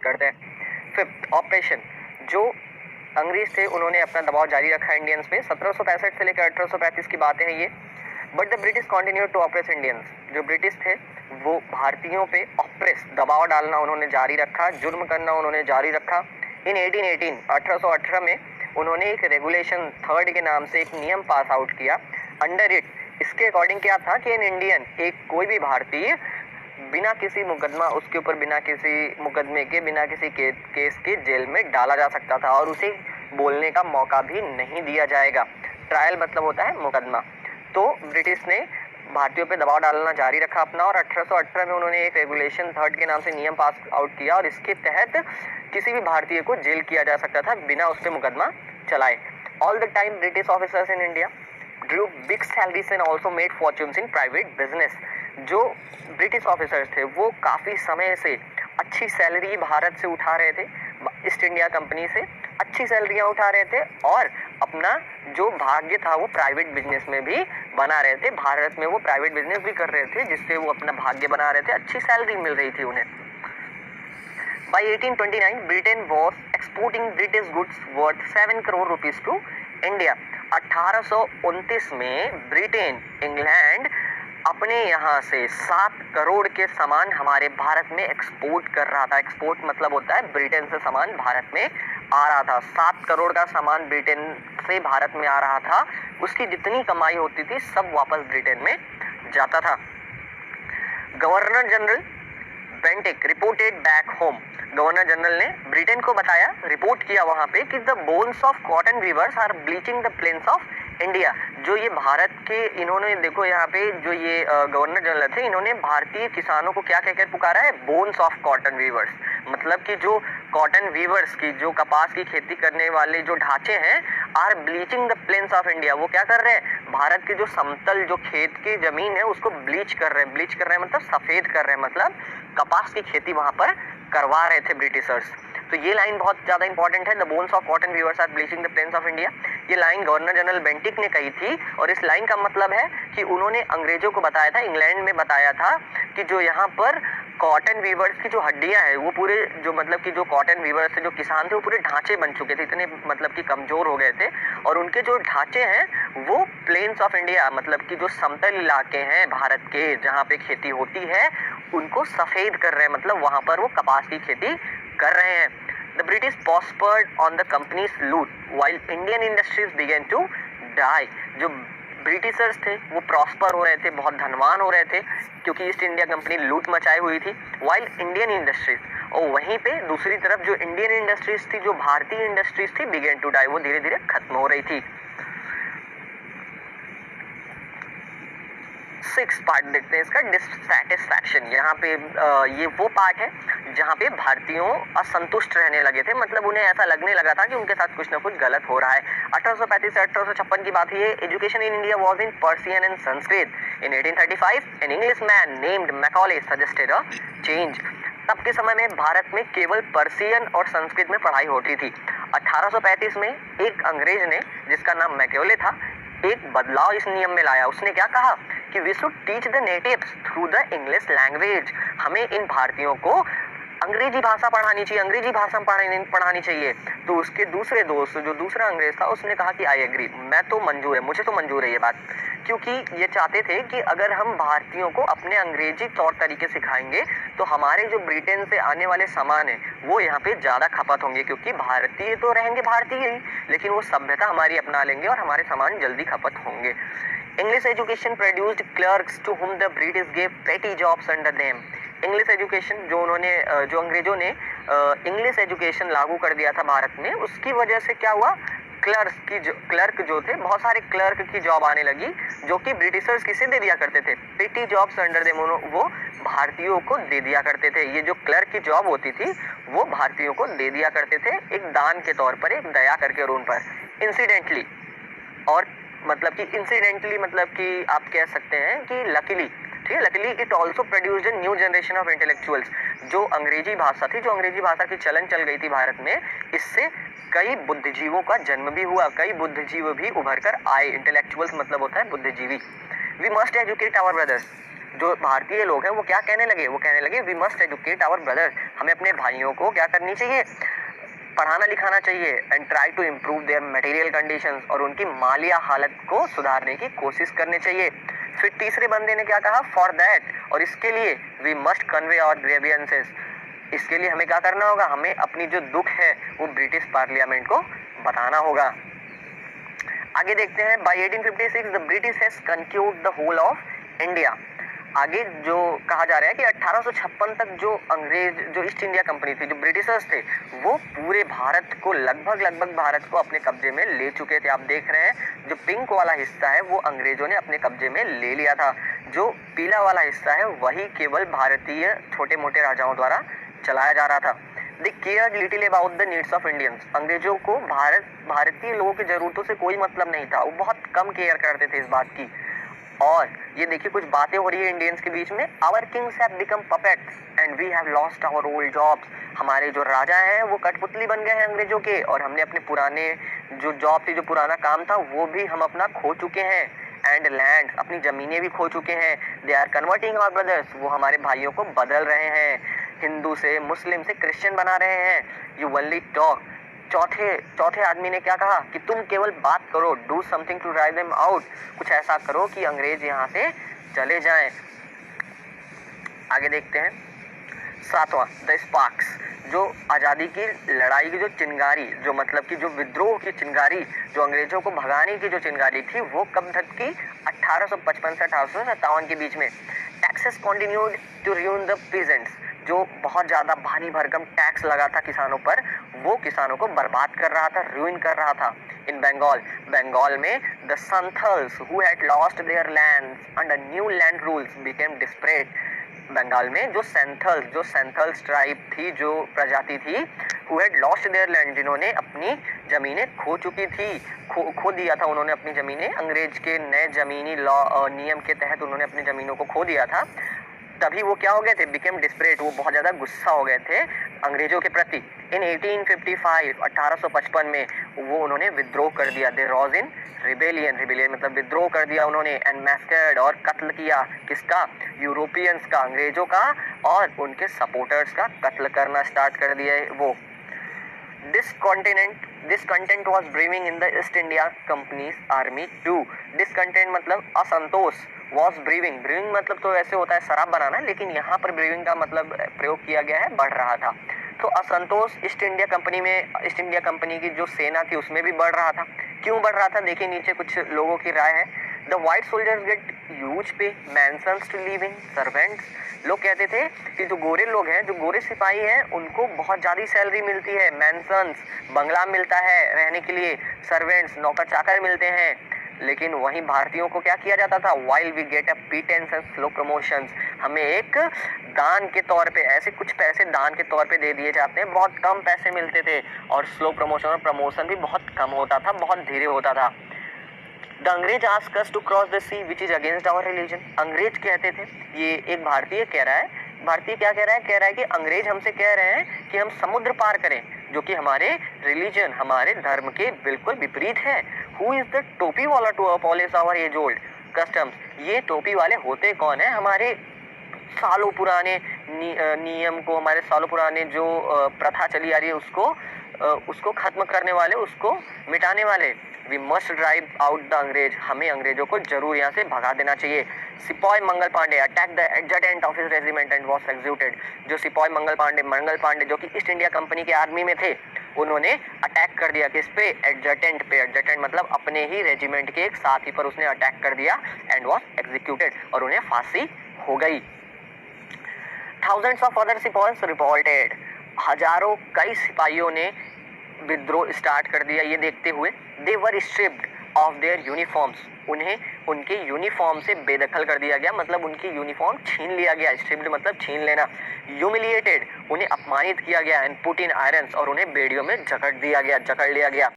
करते हैं। Fifth, operation. जो अंग्रेज थे उन्होंने अपना दबाव जारी रखा इंडियंस पे। 1765 से लेकर 1835 की बातें हैं ये। But the British continue to oppress Indians. जो ब्रिटिश थे वो भारतीयों पे ऑपरेस, दबाव डालना उन्होंने जारी रखा, जुर्म करना उन्होंने जारी रखा। इन 1818 में उन्होंने एक रेगुलेशन थर्ड के नाम से एक नियम पास आउट किया। अंडर इट, इसके अकॉर्डिंग क्या था कि इन इंडियन, एक कोई भी भारतीय बिना किसी मुकदमा, उसके ऊपर बिना किसी मुकदमे के, बिना किसी केस के जेल में डाला जा सकता था और उसे बोलने का मौका भी नहीं दिया जाएगा। ट्रायल मतलब होता है मुकदमा। तो ब्रिटिश ने भारतीयों पे दबाव डालना जारी रखा अपना, और 1818 में उन्होंने एक रेगुलेशन थर्ड के नाम से नियम पास आउट किया और इसके तहत किसी भी भारतीय को जेल किया जा सकता था बिना उस पर मुकदमा चलाए। All the time British officers in India drew big salaries and also made fortunes in private business। जो ब्रिटिश ऑफिसर्स थे वो काफ़ी समय से अच्छी सैलरी भारत से उठा रहे थे, ईस्ट इंडिया कंपनी से अच्छी सैलरियां उठा रहे थे और अपना जो भाग्य था वो प्राइवेट बिजनेस में भी बना रहे थे। भारत में वो प्राइवेट बिजनेस भी कर रहे थे जिससे वो अपना भाग्य बना रहे थे, अच्छी सैलरी मिल रही थी उन्हें। By 1829, Britain was exporting British goods worth 7 crore rupees to India। 1829 में ब्रिटेन, इंग्लैंड अपने यहाँ से 7 करोड़ के सामान हमारे भारत में एक्सपोर्ट कर रहा था। एक्सपोर्ट मतलब होता है ब्रिटेन से सामान भारत में आ रहा था। 7 करोड़ का सामान ब्रिटेन से भारत में आ रहा था। उसकी जितनी कमाई होती थी सब वापस ब्रिटेन में जाता था। Governor general Bentinck reported back home. Governor general ने ब्रिटेन को बताया, रिपोर्ट किया वहां पे कि the bones of cotton weavers are bleaching the plains of India. जो ये भारत के, इन्होंने देखो यहाँ पे जो ये गवर्नर जनरल थे, इन्होंने भारतीय किसानों को क्या कहकर पुकारा है, बोन्स ऑफ कॉटन वीवर्स। मतलब कि जो कॉटन वीवर्स की, जो कपास की खेती करने वाले जो ढांचे हैं, are bleaching the plains of India. वो क्या कर रहे हैं, भारत के जो समतल जो खेत की जमीन है उसको ब्लीच कर रहे हैं। ब्लीच कर रहे हैं मतलब सफेद कर रहे हैं, मतलब कपास की खेती वहां पर करवा रहे थे ब्रिटिशर्स। तो ये लाइन बहुत ज्यादा इंपॉर्टेंट है, the bones of cotton weavers are bleaching the plains of India. ये लाइन गवर्नर जनरल बेंटिक ने कही थी और इस लाइन का मतलब है कि उन्होंने अंग्रेजों को बताया था, इंग्लैंड में बताया था कि जो यहाँ पर कॉटन वीवर्स की जो हड्डियां है वो पूरे, जो मतलब कि जो कॉटन वीवर्स थे, जो किसान थे, वो पूरे ढांचे बन चुके थे, इतने मतलब कि कमजोर हो गए थे और उनके जो ढांचे हैं वो प्लेन्स ऑफ इंडिया, मतलब कि जो समतल इलाके हैं भारत के जहाँ पे खेती होती है उनको सफेद कर रहे हैं, मतलब वहां पर वो कपास की खेती कर रहे हैं। The British prospered on the company's loot while Indian industries began to die। जो ब्रिटिशर्स थे वो प्रॉस्पर हो रहे थे, बहुत धनवान हो रहे थे क्योंकि ईस्ट इंडिया कंपनी लूट मचाई हुई थी। वाइल इंडियन इंडस्ट्रीज, और वहीं पे दूसरी तरफ जो इंडियन इंडस्ट्रीज थी, जो भारतीय इंडस्ट्रीज थी, बिगेन टू डाई, वो धीरे धीरे खत्म हो रही थी। 6 पार्ट देखते हैं इसका, डिससैटिस्फैक्शन। यहाँ पे ये वो पार्ट है जहाँ पे भारतीयों असंतुष्ट रहने लगे थे, मतलब उन्हें ऐसा लगने लगा था कि उनके साथ कुछ ना कुछ गलत हो रहा है। 1835 से 1856 की बात है। Education in India was in Persian and Sanskrit. In 1835 an Englishman named Macaulay suggested a change. तब के समय में भारत में केवल पर्शियन और संस्कृत में पढ़ाई होती थी। 1835 में एक अंग्रेज ने, जिसका नाम मैकॉले था, एक बदलाव इस नियम में लाया। उसने क्या कहा कि we should teach the natives through the English language. हमें इन भारतीयों को अंग्रेजी भाषा पढ़ानी चाहिए, अंग्रेजी भाषा पढ़ानी चाहिए। तो उसके दूसरे दोस्त, जो दूसरा अंग्रेज था, उसने कहा कि आई एग्री, मैं तो मंजूर है, मुझे तो मंजूर है ये बात, क्योंकि ये चाहते थे कि अगर हम भारतीयों को अपने अंग्रेजी तौर तरीके सिखाएंगे तो हमारे जो ब्रिटेन से आने वाले सामान है वो यहाँ पे ज़्यादा खपत होंगे, क्योंकि भारतीय तो रहेंगे भारतीय ही, लेकिन वो सभ्यता हमारी अपना लेंगे और हमारे सामान जल्दी खपत होंगे। English education produced clerks to whom the British gave petty jobs under them. English education, जो उन्होंने, जो अंग्रेजों ने इंग्लिश एजुकेशन लागू कर दिया था भारत में, उसकी वजह से क्या हुआ, क्लर्क जो थे, बहुत सारे क्लर्क की जॉब आने लगी जो कि ब्रिटिशर्स किसे दे दिया करते थे, पेटी जॉब्स अंडर देम, वो भारतीयों को दे दिया करते थे। ये जो क्लर्क की जॉब होती थी वो भारतीयों को दे दिया करते थे, एक दान के तौर पर, एक दया करके। और उन पर इंसिडेंटली, और मतलब कि इंसिडेंटली मतलब कि आप कह सकते हैं कि लकीली, ठीक है, luckily it also produced a new generation of intellectuals. जो अंग्रेजी भाषा थी, जो अंग्रेजी भाषा की चलन चल गई थी भारत में, इससे कई बुद्धिजीवों का जन्म भी हुआ, कई बुद्धिजीव भी उभर कर आए। इंटेलेक्चुअल्स मतलब होता है बुद्धिजीवी। We must educate our brothers, जो भारतीय लोग हैं वो क्या कहने लगे, वो कहने लगे we must educate our brothers, हमें अपने भाइयों को क्या करनी चाहिए, पढ़ाना लिखाना चाहिए, and try to improve their material conditions, और उनकी मालिया हालत को सुधारने की कोशिश करनी चाहिए। फिर तीसरे बंदे ने क्या कहा, फॉर दैट, और इसके लिए we must convey our grievances, इसके लिए हमें क्या करना होगा, हमें अपनी जो दुख है वो ब्रिटिश पार्लियामेंट को बताना होगा। आगे देखते हैं, by 1856 the British has conquered the whole of India. आगे जो कहा जा रहा है कि 1856 तक जो अंग्रेज, जो ईस्ट इंडिया कंपनी थी, जो ब्रिटिशर्स थे, वो पूरे भारत को लगभग भारत को अपने कब्जे में ले चुके थे। आप देख रहे हैं जो पिंक वाला हिस्सा है वो अंग्रेजों ने अपने कब्जे में ले लिया था, जो पीला वाला हिस्सा है वही केवल भारतीय छोटे मोटे राजाओं द्वारा चलाया जा रहा था। They cared little about the needs of Indians। अंग्रेजों को भारतीय लोगों की जरूरतों से कोई मतलब नहीं था, वो बहुत कम केयर करते थे इस बात की। और ये देखिए कुछ बातें हो रही है इंडियंस के बीच में, our kings have become puppets and we have lost our old jobs. हमारे जो राजा हैं वो कठपुतली बन गए हैं अंग्रेजों के, और हमने अपने पुराने जो जॉब थी, जो पुराना काम था, वो भी हम अपना खो चुके हैं। एंड लैंड, अपनी जमीनें भी खो चुके हैं। They are converting our brothers, वो हमारे भाइयों को बदल रहे हैं, हिंदू से मुस्लिम से क्रिश्चियन बना रहे हैं। You only talk. चौथे आदमी ने क्या कहा कि तुम केवल बात करो, do something to drive them out, कुछ ऐसा करो कि अंग्रेज यहाँ से चले जाएं। आगे देखते हैं, सातवां, द स्पार्क्स, जो आज़ादी की लड़ाई की जो चिंगारी, जो मतलब कि जो विद्रोह की चिंगारी, जो अंग्रेजों को भगाने की जो चिंगारी थी, वो कब तक की, 1855 से 1857 के बीच में। Taxes continued to ruin the peasants, जो बहुत ज़्यादा भारी भरकम टैक्स लगा था किसानों पर, वो किसानों को बर्बाद कर रहा था, रूइन कर रहा था। इन बंगाल में the Santhals who had lost their lands under new land rules became desperate. Bengal में जो सेंथल्स ट्राइब थी, जो प्रजाति थी, who had lost their land, जिन्होंने अपनी ज़मीनें खो चुकी थी, खो दिया था उन्होंने अपनी ज़मीनें, अंग्रेज के नए ज़मीनी लॉ नियम के तहत उन्होंने अपनी ज़मीनों को खो दिया था। तभी वो क्या हो गए थे, बिकेम डिस्परेट, वो बहुत ज़्यादा गुस्सा हो गए थे अंग्रेजों के प्रति। इन 1855 1855 में वो उन्होंने विद्रोह कर दिया। दे रॉज इन रिबेलियन मतलब विद्रोह कर दिया उन्होंने, एंड मैस्कर्ड, और कत्ल किया किसका, यूरोपियंस का, अंग्रेजों का, और उनके सपोर्टर्स का कत्ल करना स्टार्ट कर दिया वो। Discontent was brewing in the East India Company's army too। Discontent मतलब असंतोष, was brewing मतलब तो ऐसे होता है शराब बनाना, लेकिन यहाँ पर brewing का मतलब प्रयोग किया गया है, बढ़ रहा था। तो असंतोष ईस्ट इंडिया कंपनी की जो सेना थी उसमें भी बढ़ रहा था। क्यों बढ़ रहा था, देखिए नीचे कुछ लोगों की राय है। The white soldiers get huge pay, mansions to live in, servants, लोग कहते थे कि जो गोरे लोग हैं, जो गोरे सिपाही हैं, उनको बहुत ज़्यादा सैलरी मिलती है, मैंसन्स, बंगला मिलता है रहने के लिए, सर्वेंट्स, नौकर चाकर मिलते हैं। लेकिन वहीं भारतीयों को क्या किया जाता था, while we get a pittance and slow promotions, हमें एक दान के तौर पे ऐसे कुछ पैसे दान के तौर पे दे दिए जाते हैं, बहुत कम पैसे मिलते थे, और स्लो प्रमोशन, और प्रमोशन भी बहुत कम होता था, बहुत धीरे होता था। The Angrez ask us to cross the sea which is against our religion. अंग्रेज कहते थे, ये एक भारतीय कह रहा है, भारतीय क्या कह रहा है कि अंग्रेज हमसे कह रहे हैं कि हम समुद्र पार करें, जो कि हमारे रिलीजन, हमारे धर्म के बिल्कुल विपरीत है। Who is the topi wala to abolish our age old customs, ये टोपी वाले होते कौन है, हमारे सालों पुराने नियम को, हमारे सालों पुराने जो प्रथा चली आ रही है उसको खत्म करने वाले, उसको मिटाने वाले। We must drive out the Angrez, हमें अंग्रेजों को जरूर यहाँ से भगा देना चाहिए। Sipahi Mangal Pandey attack the adjutant of his regiment and was executed. जो सिपाही मंगल पांडे जो कि ईस्ट इंडिया कंपनी के आर्मी में थे, उन्होंने अटैक कर दिया किस पे, एडजटेंट पे। एडजटेंट मतलब अपने ही रेजिमेंट के एक साथी पर उसने अटैक कर दिया, एंड वाज एक्सिक्यूटेड, और उन्हें फांसी हो गई। Thousands of other सिपाहीज रिवोल्टेड, हजारों कई सिपाहियों ने विद्रोह स्टार्ट कर दिया। ये देखते हुए दे वर स्ट्रिप्ड ऑफ देयर यूनिफॉर्म्स, उन्हें उनके यूनिफॉर्म से बेदखल कर दिया गया, मतलब उनकी यूनिफॉर्म छीन लिया गया। स्ट्रिप्ड मतलब छीन लेना। ह्यूमिलिएटेड, उन्हें अपमानित किया गया। एंड पुट इन आयरन्स, और उन्हें बेड़ियों में जकड़ लिया गया।